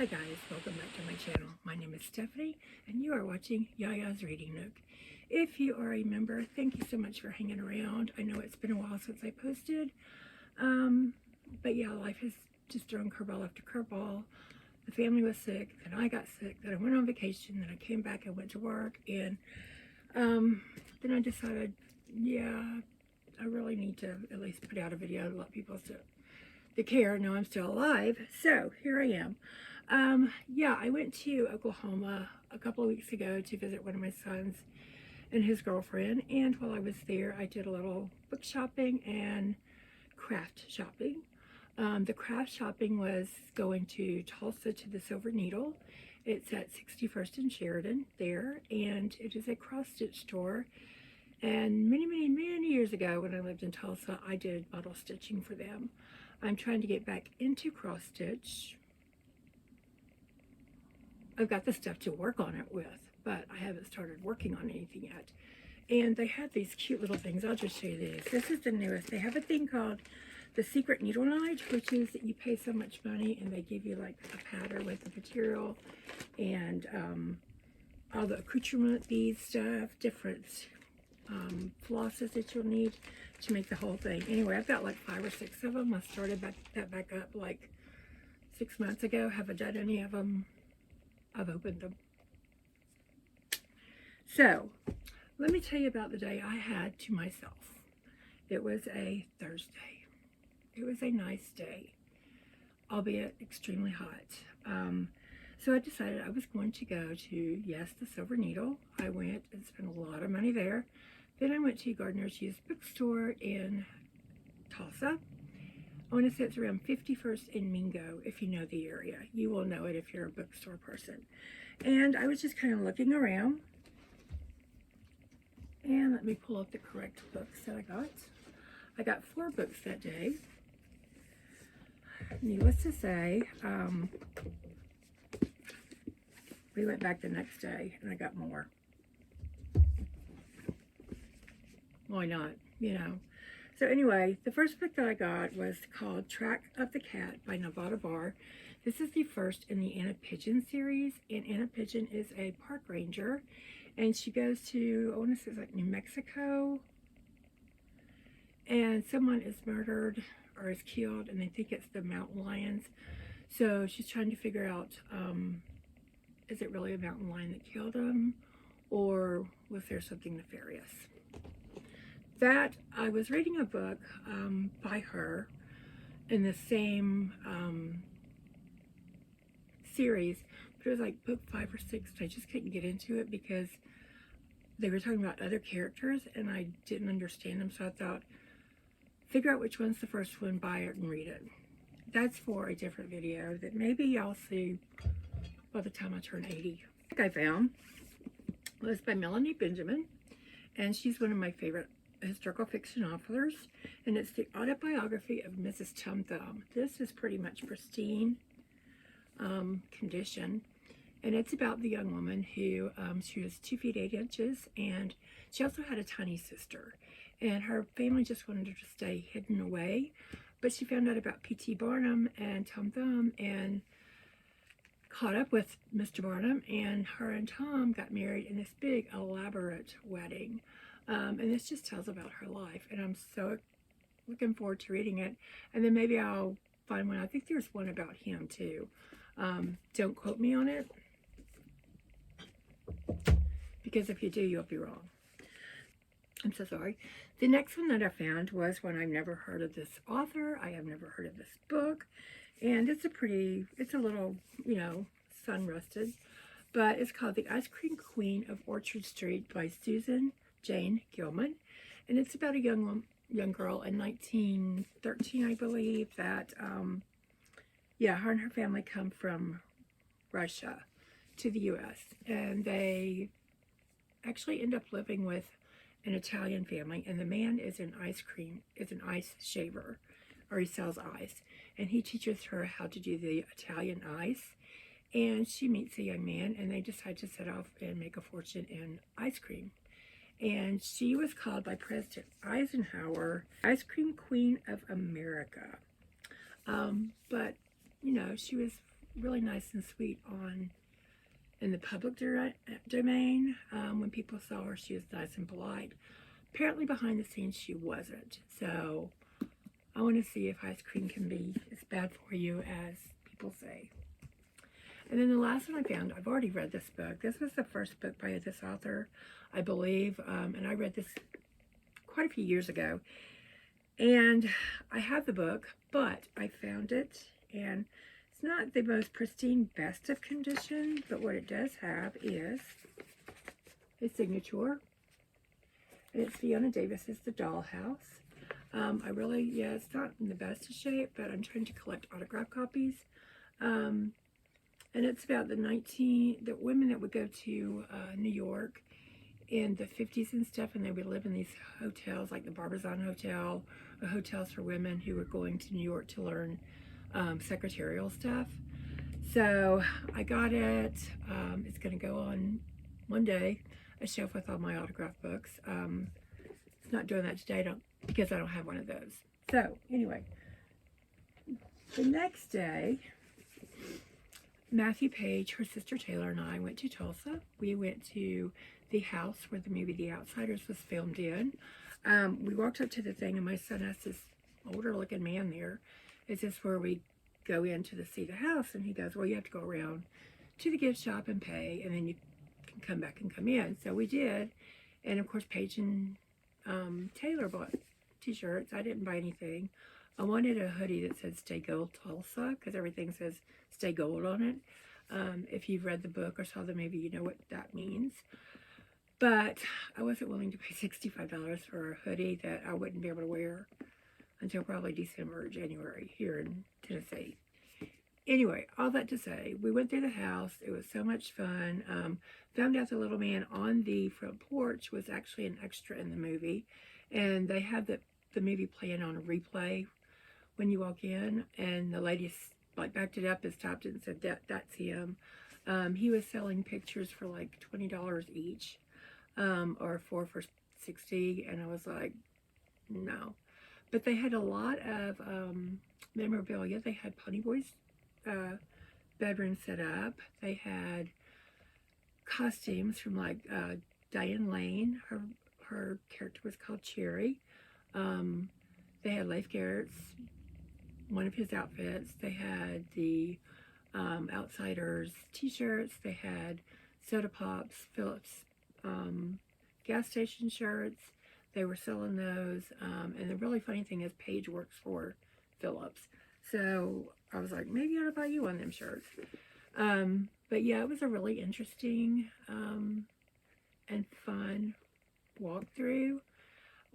Hi guys, welcome back to my channel. My name is Stephanie and you are watching Yaya's Reading Nook. If you are a member, thank you so much for hanging around. I know it's been a while since I posted, but yeah, life has just thrown curveball after curveball. The family was sick, then I got sick, then I went on vacation, then I came back and went to work, and then I decided, yeah, I really need to at least put out a video to let people that care know I'm still alive. So here I am. Yeah, I went to Oklahoma a couple of weeks ago to visit one of my sons and his girlfriend, and while I was there I did a little book shopping and craft shopping. The craft shopping was going to Tulsa to the Silver Needle. It's at 61st and Sheridan there, and it is a cross-stitch store. And many years ago when I lived in Tulsa, I did bottle stitching for them. I'm trying to get back into cross stitch. I've got the stuff to work on it with, but I haven't started working on anything yet. And they have these cute little things. I'll just show you these. This is the newest. They have a thing called the Secret Needle Night, which is that you pay so much money and they give you like a pattern with the material and all the accoutrement bead stuff, different flosses that you'll need to make the whole thing. Anyway, I've got like 5 or 6 of them. I started that back up like 6 months ago. Haven't done any of them. I've opened them. So let me tell you about the day I had to myself. It was a Thursday. It was a nice day, albeit extremely hot. So I decided I was going to go to, yes, the Silver Needle. I went and spent a lot of money there. Then I went to Gardner's Used Bookstore in Tulsa. I want to say it's around 51st and Mingo, if you know the area. You will know it if you're a bookstore person. And I was just kind of looking around. And let me pull up the correct books that I got. I got 4 books that day. Needless to say, we went back the next day and I got more. Why not, you know? So anyway, the first book that I got was called Track of the Cat by Nevada Barr. This is the first in the Anna Pigeon series, and Anna Pigeon is a park ranger, and she goes to, I want to say it's like New Mexico, and someone is murdered or is killed, and they think it's the mountain lions. So she's trying to figure out, is it really a mountain lion that killed him, or was there something nefarious? That I was reading a book by her in the same series, but it was like book 5 or 6, and I just couldn't get into it because they were talking about other characters and I didn't understand them. So I thought, figure out which one's the first one, buy it and read it. That's for a different video that maybe y'all see by the time I turn 80. The book I found was by Melanie Benjamin, and she's one of my favorite historical fiction authors, and it's the autobiography of Mrs. Tum Thumb. This is pretty much pristine condition, and it's about the young woman who she was 2 feet 8 inches, and she also had a tiny sister, and her family just wanted her to stay hidden away, but she found out about P.T. Barnum and Tum Thumb and caught up with Mr. Barnum, and her and Tom got married in this big elaborate wedding. And this just tells about her life, and I'm so looking forward to reading it. And then maybe I'll find one. I think there's one about him too. Don't quote me on it, because if you do, you'll be wrong. I'm so sorry. The next one that I found was one I've never heard of this author. I have never heard of this book, and it's a little, you know, sun-rusted, but it's called The Ice Cream Queen of Orchard Street by Susan Jane Gilman, and it's about a young girl in 1913, I believe, that yeah, her and her family come from Russia to the U.S. and they actually end up living with an Italian family, and the man is an ice shaver, or he sells ice, and he teaches her how to do the Italian ice. And she meets a young man, and they decide to set off and make a fortune in ice cream. And she was called by President Eisenhower Ice Cream Queen of America. But, you know, she was really nice and sweet in the public domain. When people saw her, she was nice and polite. Apparently behind the scenes she wasn't. So I want to see if ice cream can be as bad for you as people say. And then the last one I found, I've already read this book. This was the first book by this author, I believe. And I read this quite a few years ago. And I have the book, but I found it, and it's not the most pristine, best of condition, but what it does have is a signature. And it's Fiona Davis's The Dollhouse. It's not in the best of shape, but I'm trying to collect autograph copies. And it's about the women that would go to New York in the 50s and stuff, and they would live in these hotels like the Barbizon Hotel, or hotels for women who were going to New York to learn secretarial stuff. So I got it. It's going to go on one day, a shelf with all my autograph books. It's not doing that today because I don't have one of those. So anyway, the next day, Matthew Page, her sister Taylor, and I went to Tulsa. We went to the house where the movie The Outsiders was filmed in. We walked up to the thing, and my son asked this older looking man there, is this where we go in to see the house? And he goes, well, you have to go around to the gift shop and pay, and then you can come back and come in. So we did. And of course, Paige and Taylor bought t-shirts. I didn't buy anything. I wanted a hoodie that said Stay Gold Tulsa, because everything says Stay Gold on it. If you've read the book or saw the movie, you know what that means. But I wasn't willing to pay $65 for a hoodie that I wouldn't be able to wear until probably December or January here in Tennessee. Anyway, all that to say, we went through the house. It was so much fun. Found out the little man on the front porch was actually an extra in the movie. And they had the movie playing on a replay when you walk in. And the lady like backed it up and stopped it and said, that's him. He was selling pictures for like $20 each, or 4 for $60. And I was like, no. But they had a lot of memorabilia. They had Ponyboy's bedroom set up. They had costumes from like Diane Lane. Her character was called Cherry. They had Leif Garrett's, one of his outfits. They had the Outsiders t-shirts. They had Soda Pops, Phillips gas station shirts. They were selling those. And the really funny thing is Paige works for Phillips. So I was like, maybe I ought to buy you one of them shirts. But yeah, it was a really interesting and fun walkthrough.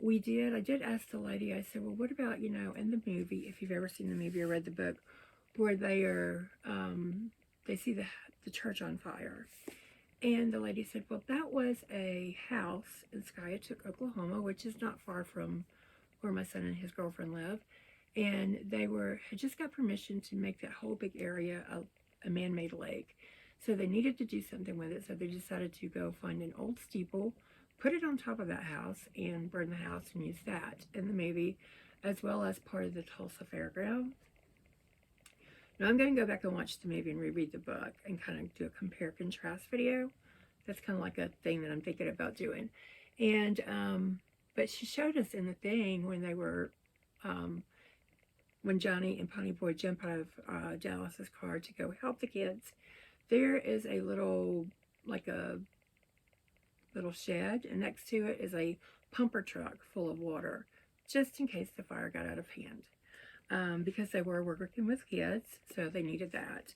I did ask the lady, I said, well, what about, in the movie, if you've ever seen the movie or read the book, where they see the church on fire. And the lady said, well, that was a house in Skiatook, Oklahoma, which is not far from where my son and his girlfriend live. And they had just got permission to make that whole big area a man-made lake. So they needed to do something with it. So they decided to go find an old steeple, put it on top of that house, and burn the house and use that in the movie, as well as part of the Tulsa Fairgrounds. Now I'm going to go back and watch the movie and reread the book and kind of do a compare-contrast video. That's kind of like a thing that I'm thinking about doing. And, but she showed us in the thing when they were, when Johnny and Ponyboy jump out of Dallas's car to go help the kids, there is a little shed, and next to it is a pumper truck full of water, just in case the fire got out of hand. Because they were working with kids, so they needed that.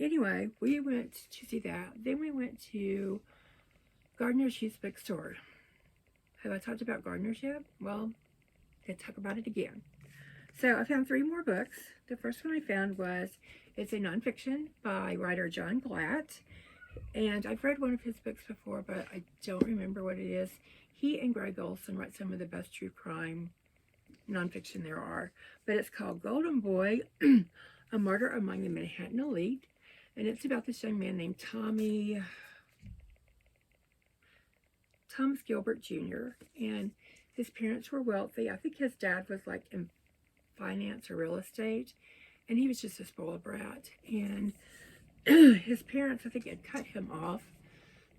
Anyway, we went to see that. Then we went to Gardner's Used Bookstore. Have I talked about Gardner's yet? Well, let's talk about it again. So I found 3 more books. The first one I found it's a nonfiction by writer John Glatt. And I've read one of his books before, but I don't remember what it is. He and Greg Olson write some of the best true crime nonfiction there are. But it's called Golden Boy, A Murder Among the Manhattan Elite. And it's about this young man named Thomas Gilbert Jr. And his parents were wealthy. I think his dad was like in finance or real estate. and he was just a spoiled brat. And his parents, I think, had cut him off.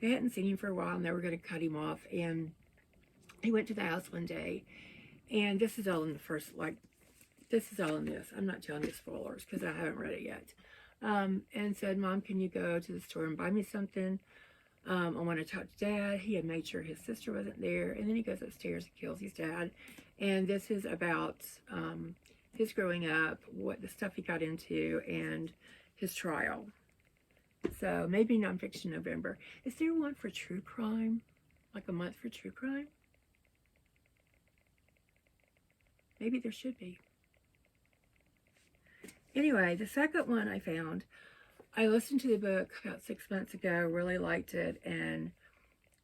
They hadn't seen him for a while, and they were going to cut him off. And he went to the house one day, and this is all in the first, like, this is all in this. I'm not telling you spoilers because I haven't read it yet. And said, Mom, can you go to the store and buy me something? I want to talk to Dad. He had made sure his sister wasn't there. And then he goes upstairs and kills his dad. And this is about his growing up, what the stuff he got into, and his trial. So maybe Nonfiction November. Is there one for true crime? Like a month for true crime? Maybe there should be. Anyway, the second one I found, I listened to the book about 6 months ago, really liked it, and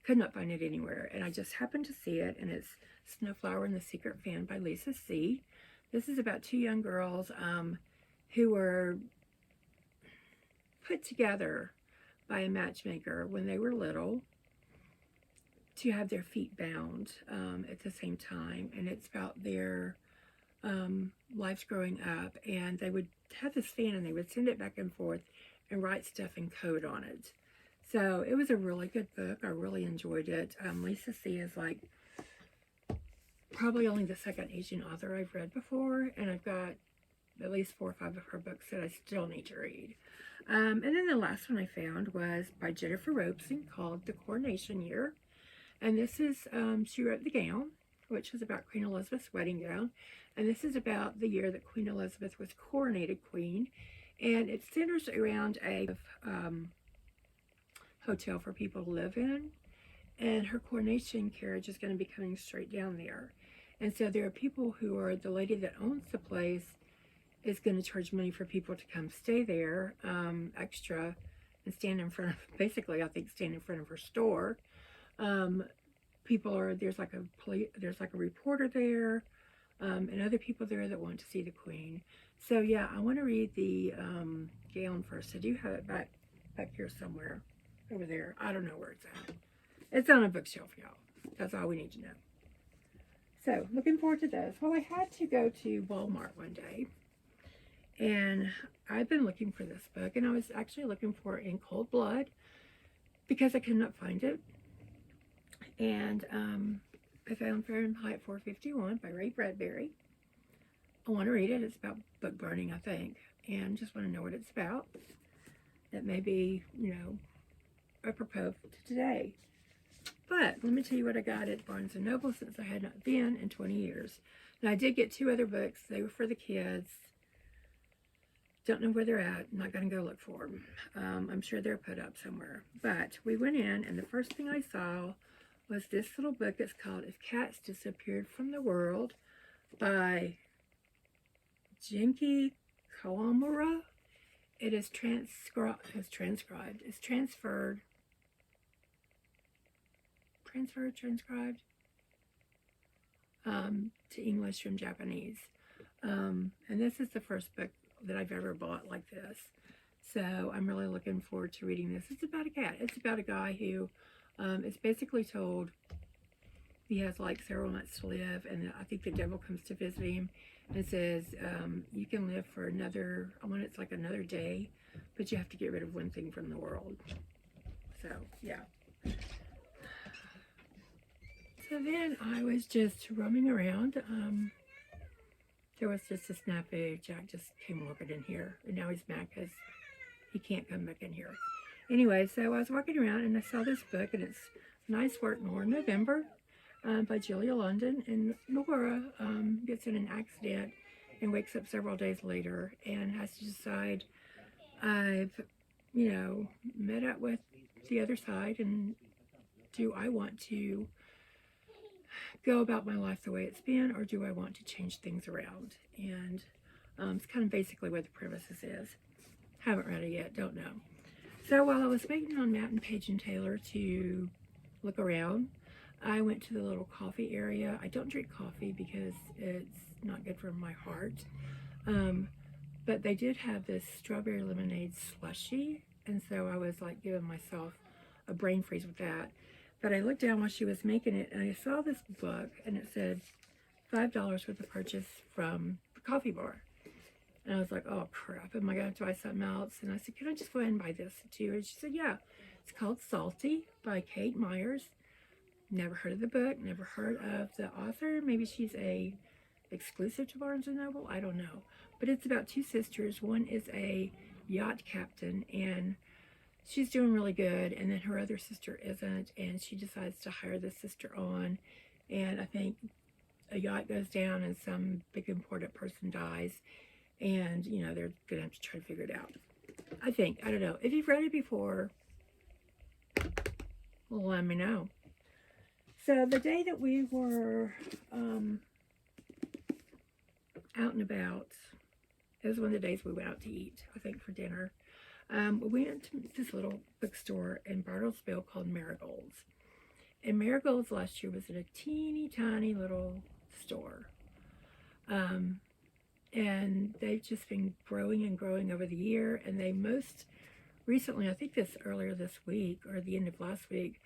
could not find it anywhere. And I just happened to see it, and it's Snowflower and the Secret Fan by Lisa See. This is about two young girls who were put together by a matchmaker when they were little to have their feet bound at the same time. And it's about their lives growing up, and they would have this fan and they would send it back and forth and write stuff in code on it. So it was a really good book. I really enjoyed it. Lisa See is like probably only the second Asian author I've read before, and I've got at least 4 or 5 of her books that I still need to read. And then the last one I found was by Jennifer Robeson, called The Coronation Year. And this is, she wrote The Gown, which is about Queen Elizabeth's wedding gown. And this is about the year that Queen Elizabeth was coronated queen. And it centers around a hotel for people to live in. And her coronation carriage is going to be coming straight down there. And so there are people who are, the lady that owns the place is going to charge money for people to come stay there, extra, and stand in front of, basically, I think, stand in front of her store. People are, there's like a reporter there, and other people there that want to see the Queen. So yeah, I want to read the gown first. I do have it back here somewhere, over there. I don't know where it's at. It's on a bookshelf, y'all. That's all we need to know. So looking forward to this. Well, I had to go to Walmart one day, and I've been looking for this book, and I was actually looking for it In Cold Blood because I could not find it. And I found Fahrenheit 451 by Ray Bradbury. I want to read it. It's about book burning, I think, and just want to know what it's about. That may be, you know, apropos to today. But let me tell you what I got at Barnes & Noble, since I had not been in 20 years. Now, I did get 2 other books. They were for the kids. Don't know where they're at. I'm not going to go look for them. I'm sure they're put up somewhere. But we went in, and the first thing I saw was this little book. It's called If Cats Disappeared from the World by Genki Kawamura. It is transcribed. It's transcribed to English from Japanese. And this is the first book that I've ever bought like this. So I'm really looking forward to reading this. It's about a cat. It's about a guy who is basically told he has like several months to live, and I think the devil comes to visit him and says, you can live for another, it's like another day, but you have to get rid of one thing from the world. So, yeah. So then I was just roaming around. There was just a snafu. Jack just came walking in here, and now he's mad because he can't come back in here. Anyway, so I was walking around, and I saw this book, and it's Nice Work, Nora November, by Julia London. And Nora gets in an accident and wakes up several days later and has to decide, I've, met up with the other side, and do I want to go about my life the way it's been, or do I want to change things around? And it's kind of basically what the premises is. Haven't read it yet, don't know. So while I was waiting on Matt and Paige and Taylor to look around, I went to the little coffee area. I don't drink coffee because it's not good for my heart. But they did have this strawberry lemonade slushie, and so I was like giving myself a brain freeze with that. But I looked down while she was making it, and I saw this book, and it said $5 for the purchase from the coffee bar. And I was like, oh crap, am I going to try something else? And I said, can I just go ahead and buy this too? And she said, yeah. It's called Salty by Kate Myers. Never heard of the book, never heard of the author. Maybe she's a exclusive to Barnes & Noble, I don't know. But it's about two sisters. One is a yacht captain, and she's doing really good, and then her other sister isn't, and she decides to hire this sister on, and I think a yacht goes down and some big important person dies, and you know, they're gonna have to try to figure it out. I don't know. If you've read it before, well, let me know. So the day that we were out and about, it was one of the days we went out to eat, I think, for dinner. We went to this little bookstore in Bartlesville called Marigold's. And Marigold's last year was in a teeny tiny little store. And they've just been growing and growing over the year. And they most recently, I think earlier this week or the end of last week,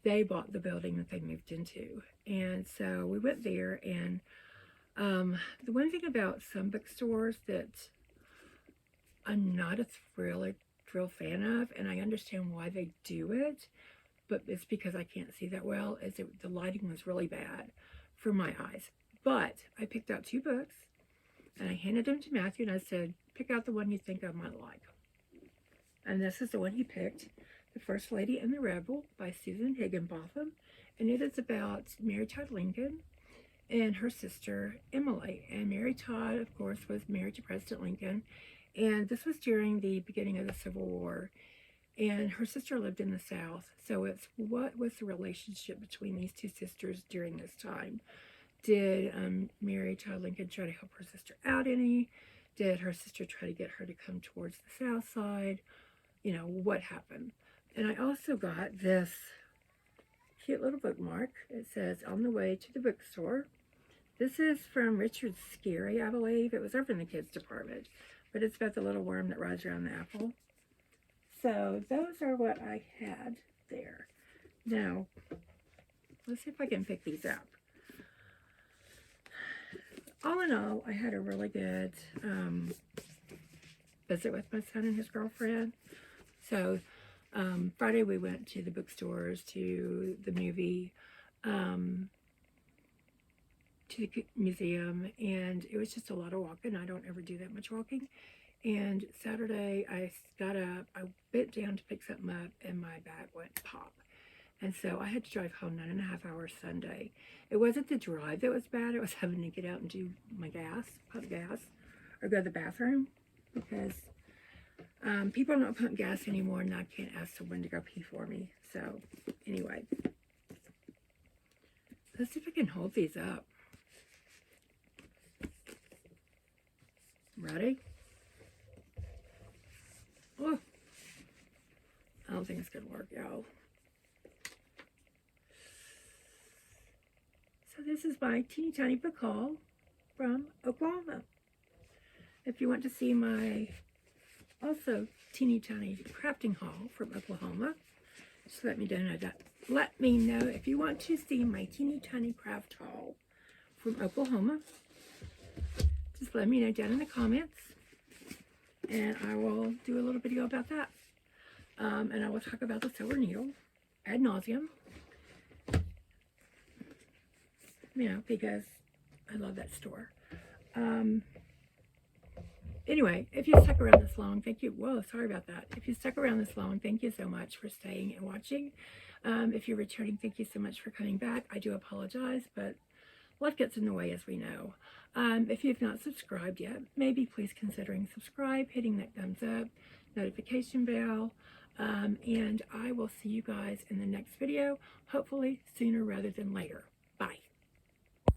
they bought the building that they moved into. And so we went there, and the one thing about some bookstores that I'm not a real fan of, and I understand why they do it, but it's because I can't see that well, is the lighting was really bad for my eyes. But I picked out 2 books, and I handed them to Matthew, and I said, pick out the one you think I might like. And this is the one he picked, The First Lady and the Rebel by Susan Higginbotham. And it is about Mary Todd Lincoln and her sister, Emily. And Mary Todd, of course, was married to President Lincoln. And this was during the beginning of the Civil War. And her sister lived in the South. So it's what was the relationship between these 2 sisters during this time? Did Mary Todd Lincoln try to help her sister out any? Did her sister try to get her to come towards the South side? You know, what happened? And I also got this cute little bookmark. It says, on the way to the bookstore. This is from Richard Scarry, I believe. It was over in the kids department. But it's about the little worm that rides around the apple. So those are what I had there. Now, let's see if I can pick these up. All in all, I had a really good visit with my son and his girlfriend. So Friday we went to the bookstores, to the movie, to the museum, and it was just a lot of walking. I don't ever do that much walking. And Saturday I got up, I bent down to pick something up, and my back went pop. And so I had to drive home 9.5 hours Sunday. It wasn't the drive that was bad. It was having to get out and do my pump gas, or go to the bathroom, because people don't pump gas anymore, and I can't ask someone to go pee for me. So anyway, let's see if I can hold these up. Ready? Oh, I don't think it's gonna work, y'all. So this is my teeny tiny book haul from Oklahoma. If you want to see my also teeny tiny crafting haul from Oklahoma, just let me know that. Let me know if you want to see my teeny tiny craft haul from Oklahoma. Just let me know down in the comments, and I will do a little video about that. And I will talk about the silver needle ad nauseum. You know, because I love that store. Anyway, if you stuck around this long, thank you. Whoa, sorry about that. If you stuck around this long, thank you so much for staying and watching. If you're returning, thank you so much for coming back. I do apologize, but life gets in the way, as we know. If you've not subscribed yet, maybe please considering subscribe, hitting that thumbs up, notification bell, and I will see you guys in the next video, hopefully sooner rather than later. Bye.